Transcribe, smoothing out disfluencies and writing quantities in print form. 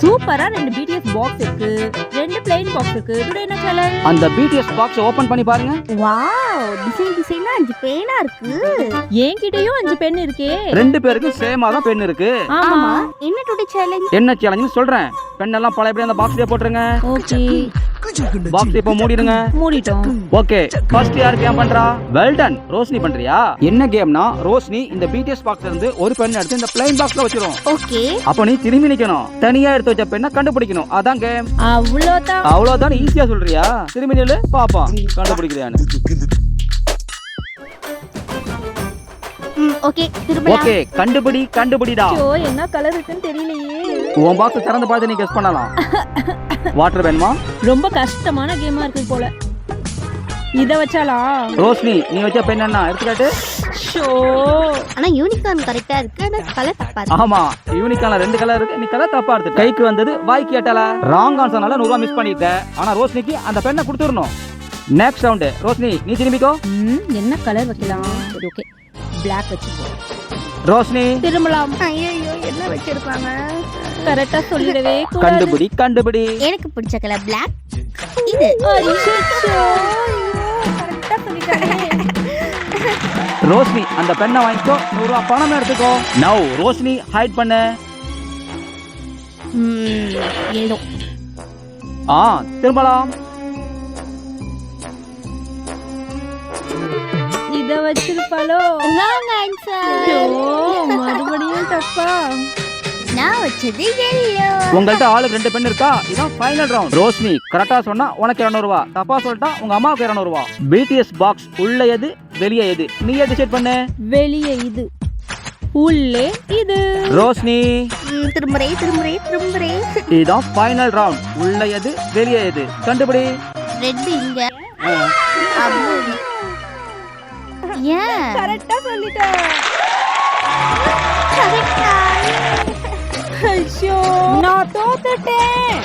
சூப்பரா ரெண்டு BDS box இருக்கு, ரெண்டு பிளைன் பாக்ஸ் இருக்கு. டுடே என்ன சேலஞ்ச்? அந்த பிடிஎஸ் பாக்ஸ் ஓபன் பண்ணி பாருங்க. வாவ், டிசைனா 5 பேனா இருக்கு. என்கிட்டயும் 5 பென் இருக்கே. ரெண்டு பேருக்கு சேமா தான் பென் இருக்கு. ஆமா. என்ன டுடே சேலஞ்ச்? என்ன சேலஞ்சுன்னு சொல்றேன். பென் எல்லாம் பழையபடி அந்த பாக்ஸ்லயே போட்டுருங்க. ஓகே, பாக்ஸ் இப்போ மூடிடுங்க. மூடிட்டோம். ஓகே, ஃபர்ஸ்ட் யார் கேம் பண்றா? Well done. ரோஷினி பண்றியா? என்ன கேம்னா, ரோஷினி இந்த பிடிஎஸ் பாக்ஸ்ல இருந்து ஒரு பென் எடுத்து இந்த பிளைன் பாக்ஸ்ல வச்சிரும். ஓகே, அப்ப நீ திரும்பி நிக்கணும். தனியா எடுத்து வச்ச பெண்ணை கண்டுபிடிக்கணும். அதான் கேம். அவ்வளவுதான். அவ்வளவுதான். ஈஸியா சொல்றியா? திரும்பி நில்லு பாப்போம் கண்டுபிடிக்கிறியான்னு. ஓகே, திரும்ப. ஓகே, கண்டுபிடிடா. சோ என்ன கலர் இருக்குன்னு தெரியலையே. உன் பாக்ஸ் திறந்து பார்த்து நீ கெஸ் பண்ணலாம். வாட்டர் வேணுமா? ரொம்ப கஷ்டமான கேமா இருக்கு போல. இத வச்சாலா? ரோஷினி, நீ வச்ச பென் என்ன எடுத்துக்காட்டு. ஷோ, ஆனா யூனிகார்ன் கரெக்ட்டா இருக்கு, ஆனா கலர் தப்பா இருக்கு. ஆமா, யூனிக்கான 2 கலர் இருக்கு. நீ கலர் தப்பா எடுத்து. கைக்கு வந்தது வாய்க்கு எட்டல. ராங் ஆன்சர்னால 100 ரூபாய் மிஸ் பண்ணிட்ட. ஆனா ரோஷினிக்கு அந்த பென்னை கொடுத்துறணும். Next round. ரோஷினி, நீ திரும்பிக்கோ. என்ன கலர் வைக்கலாம்? சரி, ஓகே, பிளாக் வச்சுக்கோ. ரோஷினி, திரும்பலாம். ஐயோ, என்ன வச்சிருப்பாங்க? கரெக்டா சொல்லிடவே கூடாது. கண்டுபிடி. எனக்கு பிடிச்ச கலர் Black. இது அச்சச்சோ, கரெக்டா சொல்லிட்டானே. ரோஷினி, அந்த பென்னை வாங்கிக்கோ. 100 ரூபாய் பணம் எடுத்துக்கோ. நவ் ரோஷினி ஹைட் பண்ணு. எல்லோ. திரும்பலாம். இத வச்சிருப்பாளோ? Wrong answer. மறுபடியும் தப்பா. நான் வச்சது yellow. உங்கள்ட்ட ஆளுக்கு 2 பென் இருக்கா? இதான் ஃபைனல் ரவுண்ட். ரோஷினி கரெக்டா சொன்னா உனக்கு 200 ரூபாய், தப்பா சொல்லிட்டா உங்க அம்மாவுக்கு 200 ரூபாய். பிடிஎஸ் பாக்ஸ் உள்ள எது வெளியே எது நீயே டிசைட் பண்ணு. வெளியே இது, உள்ளே இது. ரோஷினி, திரும்புறே. இதான் ஃபைனல் ரவுண்ட். உள்ள எது வெளியே எது கண்டுபிடி. ரெட் இங்க. ஏன் கரெக்டா சொல்லிட்டேன். கரெக்ட்டா? ஐயோ, நான் தோத்துட்டேன்.